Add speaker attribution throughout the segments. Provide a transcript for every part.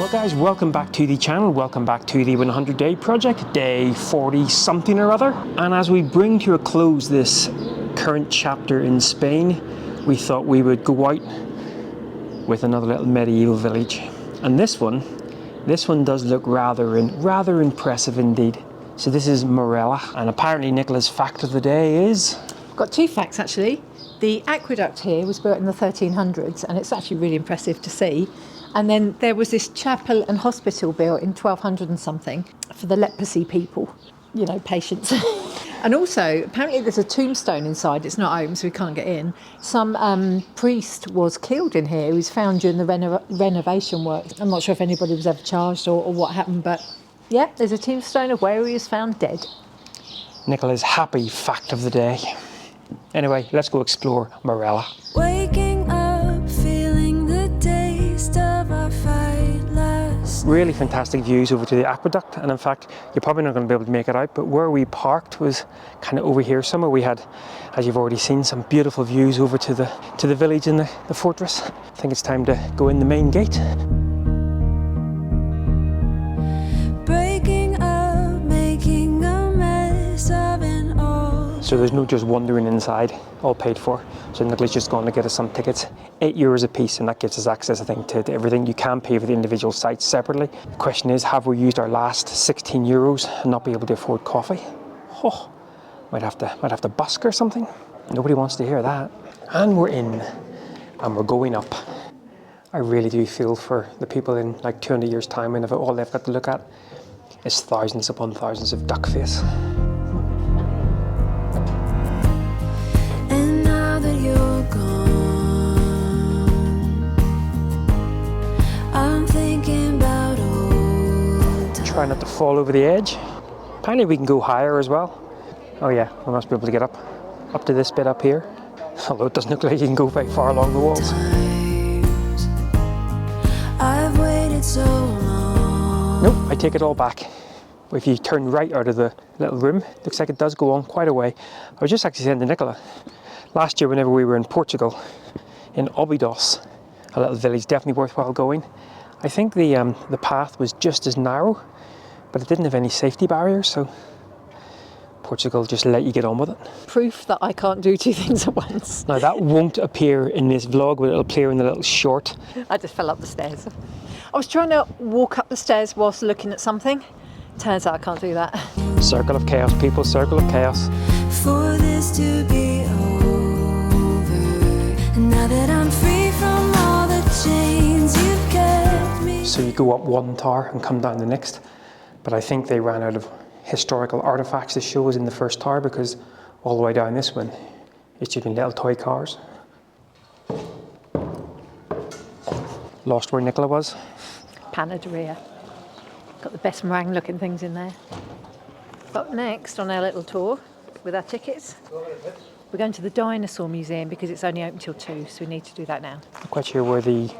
Speaker 1: Well guys, welcome back to the channel, welcome back to the 100 Day Project, day 40 something or other. And as we bring to a close this current chapter in Spain, we thought we would go out with another little medieval village. And this one does look rather impressive indeed. So this is Morella, and apparently Nicola's fact of the day is...
Speaker 2: I've got two facts actually. The aqueduct here was built in the 1300s and it's actually really impressive to see. And then there was this chapel and hospital built in 1200 and something for the leprosy people, you know, patients. And also, apparently there's a tombstone inside. It's not open, so we can't get in. Some priest was killed in here. He was found during the renovation work. I'm not sure if anybody was ever charged or what happened, but yeah, there's a tombstone of where he was found dead.
Speaker 1: Nicola's happy fact of the day. Anyway, let's go explore Morella.
Speaker 3: Waking up, feeling the taste of our fight last.
Speaker 1: Really fantastic views over to the aqueduct, and in fact you're probably not going to be able to make it out, but where we parked was kind of over here somewhere. We had, as you've already seen, some beautiful views over to the village and the fortress. I think it's time to go in the main gate.
Speaker 3: Breaking up, making a mess of it all.
Speaker 1: So there's no just wandering inside, all paid for. So Nicola's just going to get us some tickets, €8 a piece, and that gives us access, I think, to everything. You can pay for the individual sites separately. The question is, have we used our last €16 and not be able to afford coffee? Oh, might have to busk or something. Nobody wants to hear that. And we're in, and we're going up. I really do feel for the people in like 200 years' time, and if all they've got to look at is thousands upon thousands of duck face.
Speaker 3: You're gone. I'm thinking about old times.
Speaker 1: Try not to fall over the edge. Apparently we can go higher as well. Oh yeah, we must be able to get up to this bit up here. Although it doesn't look like you can go very far along the walls.
Speaker 3: I've waited so long.
Speaker 1: Nope, I take it all back. If you turn right out of the little room, looks like it does go on quite a way. I was just actually saying to Nicola, last year whenever we were in Portugal, in Óbidos, a little village, definitely worthwhile going. I think the path was just as narrow, but it didn't have any safety barriers, so Portugal just let you get on with it.
Speaker 2: Proof that I can't do two things at once.
Speaker 1: Now that won't appear in this vlog, but it'll appear in the little short.
Speaker 2: I just fell up the stairs. I was trying to walk up the stairs whilst looking at something. Turns out I can't do that.
Speaker 1: Circle of chaos, people, circle of chaos.
Speaker 3: For this to be over, and now that I'm free from all the chains you've kept me.
Speaker 1: So you go up one tower and come down the next, but I think they ran out of historical artifacts to show us in the first tower, because all the way down this one, it's just been little toy cars. Lost where Nicola was.
Speaker 2: Panaderia. Got the best meringue looking things in there. Up next on our little tour with our tickets, we're going to the dinosaur museum because it's only open till 2, so we need to do that now.
Speaker 1: Not quite sure where did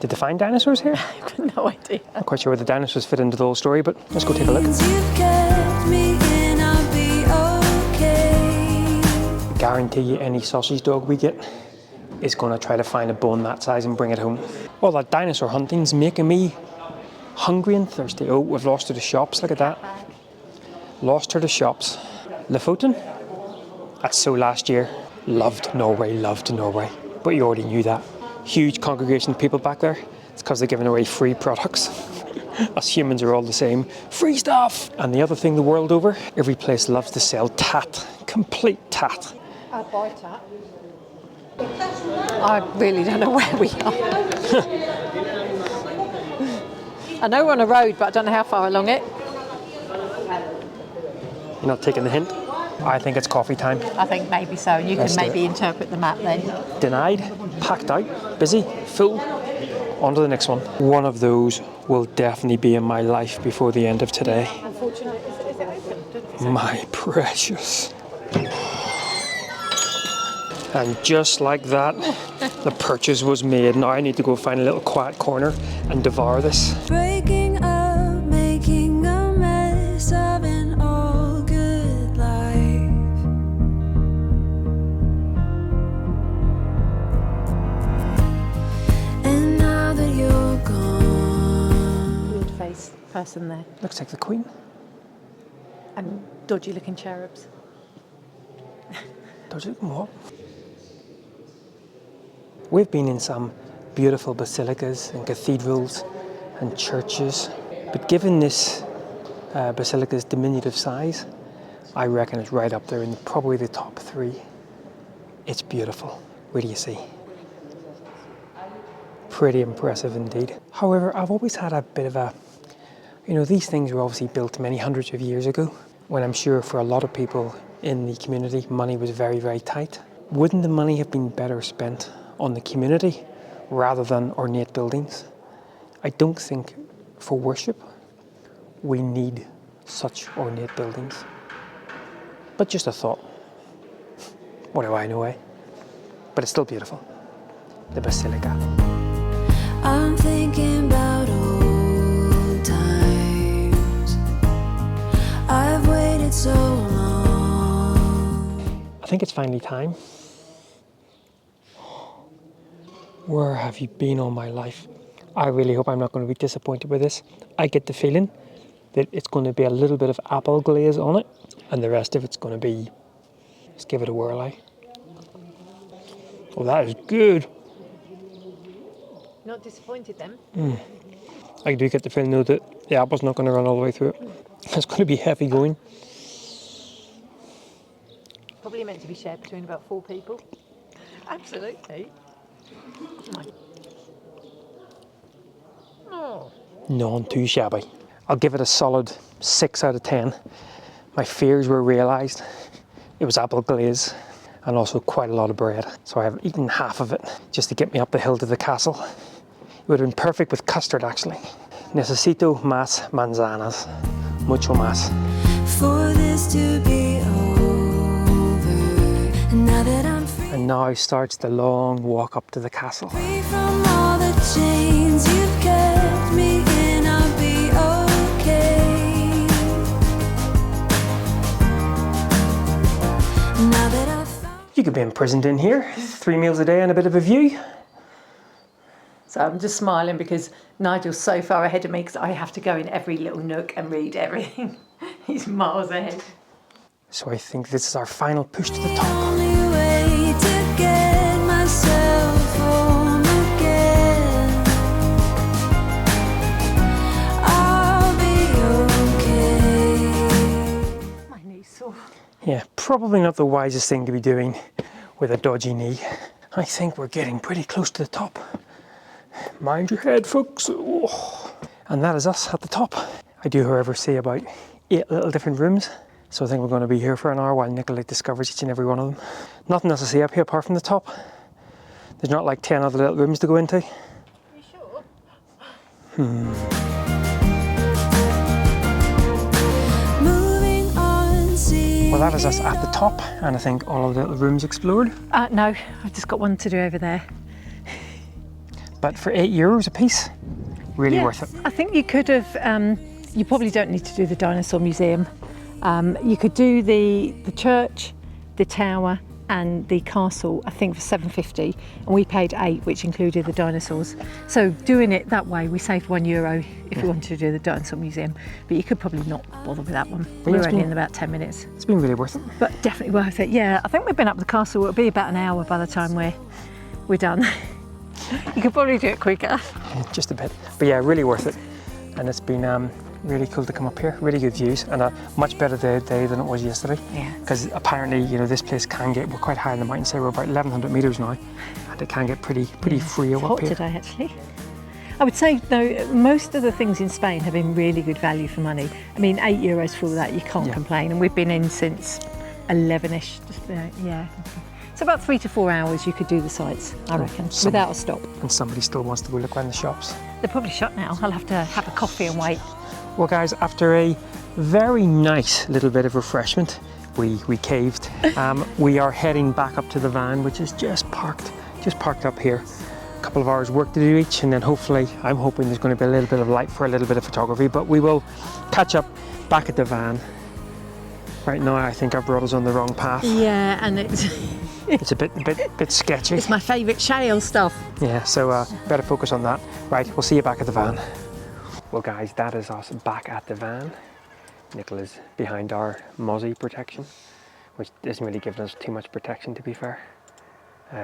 Speaker 1: they find dinosaurs here?
Speaker 2: I've got no idea.
Speaker 1: Not quite sure where the dinosaurs fit into the whole story, but let's go take a look.
Speaker 3: You've kept me and I'll be okay.
Speaker 1: I guarantee you any sausage dog we get is going to try to find a bone that size and bring it home. All that dinosaur hunting's making me hungry and thirsty. Oh, we've lost her to shops, look at that. Lost her to shops. Lofoten? That's so last year. Loved Norway. But you already knew that. Huge congregation of people back there. It's because they're giving away free products. Us humans are all the same. Free stuff! And the other thing the world over, every place loves to sell tat. Complete tat.
Speaker 2: I'd buy tat. I really don't know where we are. I know we're on a road, but I don't know how far along it.
Speaker 1: You're not taking the hint? I think it's coffee time.
Speaker 2: I think maybe so, and you can maybe interpret the map then.
Speaker 1: Denied, packed out, busy, full. On to the next one. One of those will definitely be in my life before the end of today.
Speaker 2: Unfortunately, is it open?
Speaker 1: My precious. And just like that, the purchase was made. Now I need to go find a little quiet corner and devour this.
Speaker 3: Breaking up, making a mess of an all good life. And now that you're gone,
Speaker 2: person there.
Speaker 1: Looks like the Queen.
Speaker 2: And dodgy looking cherubs.
Speaker 1: Dodgy looking what? We've been in some beautiful basilicas and cathedrals and churches, but given this basilica's diminutive size, I reckon it's right up there in probably the top 3. It's beautiful. What do you see? Pretty impressive indeed. However, I've always had a bit of a, these things were obviously built many hundreds of years ago, when I'm sure for a lot of people in the community, money was very, very tight. Wouldn't the money have been better spent on the community rather than ornate buildings? I don't think for worship we need such ornate buildings. But just a thought. What do I know, eh? But it's still beautiful. The Basilica.
Speaker 3: I'm thinking about old times. I've waited so long.
Speaker 1: I think it's finally time. Where have you been all my life? I really hope I'm not going to be disappointed with this. I get the feeling that it's going to be a little bit of apple glaze on it, and the rest of it's going to be, let's give it a whirl, eh? Oh, that is good.
Speaker 2: Not disappointed then?
Speaker 1: I do get the feeling though that the apple's not going to run all the way through it. It's going to be heavy going.
Speaker 2: Probably meant to be shared between about 4 people. Absolutely. Oh.
Speaker 1: None too shabby. I'll give it a solid 6 out of 10. My fears were realised. It was apple glaze and also quite a lot of bread. So I have eaten half of it just to get me up the hill to the castle. It would have been perfect with custard actually. Necesito más manzanas. Mucho más.
Speaker 3: For this to be over. Now that I'm free
Speaker 1: And now starts the long walk up to the castle.
Speaker 3: from all the chains you've kept me in, I'll be okay. Now that I've found
Speaker 1: You could be imprisoned in here. 3 meals a day and a bit of a view.
Speaker 2: So I'm just smiling because Nigel's so far ahead of me because I have to go in every little nook and read everything. He's miles ahead.
Speaker 1: So I think this is our final push to the top.
Speaker 3: only way to get myself home again. I'll be okay.
Speaker 2: My knee's sore.
Speaker 1: Yeah, probably not the wisest thing to be doing with a dodgy knee. I think we're getting pretty close to the top. Mind your head, folks. Oh. And that is us at the top. I do, however, see about 8 little different rooms. So I think we're going to be here for an hour while Nicola discovers each and every one of them. Nothing else to see up here apart from the top. There's not like 10 other little rooms to go into.
Speaker 2: You sure?
Speaker 3: Moving on, see.
Speaker 1: Well, that is us at the top, and I think all of the little rooms explored.
Speaker 2: No, I've just got one to do over there.
Speaker 1: But for €8 a piece, really worth it.
Speaker 2: I think you could have, you probably don't need to do the dinosaur museum. You could do the church, the tower and the castle, I think for £7.50, and we paid £8, which included the dinosaurs. So doing it that way, we saved €1 if we wanted to do the dinosaur museum, but you could probably not bother with that one. We were only in about 10 minutes.
Speaker 1: It's been really worth it.
Speaker 2: But definitely worth it, yeah. I think we've been up the castle, it'll be about an hour by the time we're done. You could probably do it quicker.
Speaker 1: Just a bit. But yeah, really worth it. And it's been really cool to come up here. Really good views and a much better day than it was yesterday.
Speaker 2: Yeah.
Speaker 1: Because apparently, this place can get, we're quite high in the mountain, so we're about 1,100 metres now. And it can get pretty free
Speaker 2: It's
Speaker 1: up
Speaker 2: hot
Speaker 1: here.
Speaker 2: today, actually. I would say, though, most of the things in Spain have been really good value for money. I mean, €8 for all that, you can't complain. And we've been in since 11ish, yeah. So about 3 to 4 hours you could do the sights, I reckon, without a stop.
Speaker 1: And somebody still wants to go look around the shops.
Speaker 2: They're probably shut now. I'll have to have a coffee and wait.
Speaker 1: Well guys, after a very nice little bit of refreshment, we caved. We are heading back up to the van, which is just parked up here. A couple of hours work to do each, and then hopefully, I'm hoping there's going to be a little bit of light for a little bit of photography, but we will catch up back at the van. Right now, I think I brought us on the wrong path.
Speaker 2: Yeah, and it's
Speaker 1: It's a bit sketchy.
Speaker 2: it's my favourite shale stuff.
Speaker 1: Yeah, so better focus on that. Right, we'll see you back at the van. Well guys, that is us back at the van. Nicola's behind our mozzie protection, which isn't really giving us too much protection, to be fair.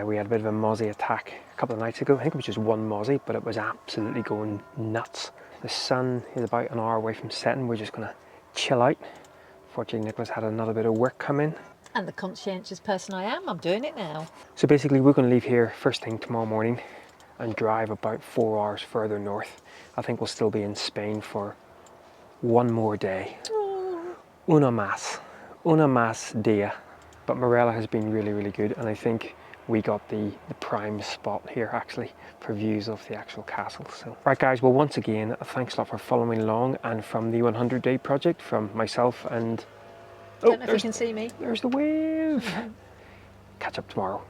Speaker 1: We had a bit of a mozzie attack a couple of nights ago. I think it was just one mozzie, but it was absolutely going nuts. The sun is about an hour away from setting. We're just going to chill out. Fortunately, Nicola's had another bit of work come in.
Speaker 2: And the conscientious person I am, I'm doing it now.
Speaker 1: So basically, we're going to leave here first thing tomorrow morning and drive about 4 hours further north. I think we'll still be in Spain for one more day. Una más dia. But Morella has been really, really good, and I think we got the prime spot here actually for views of the actual castle. So, right guys, well once again, thanks a lot for following along, and from the 100 Day Project, from myself and...
Speaker 2: Don't know if you can see me.
Speaker 1: There's the wave. Catch up tomorrow.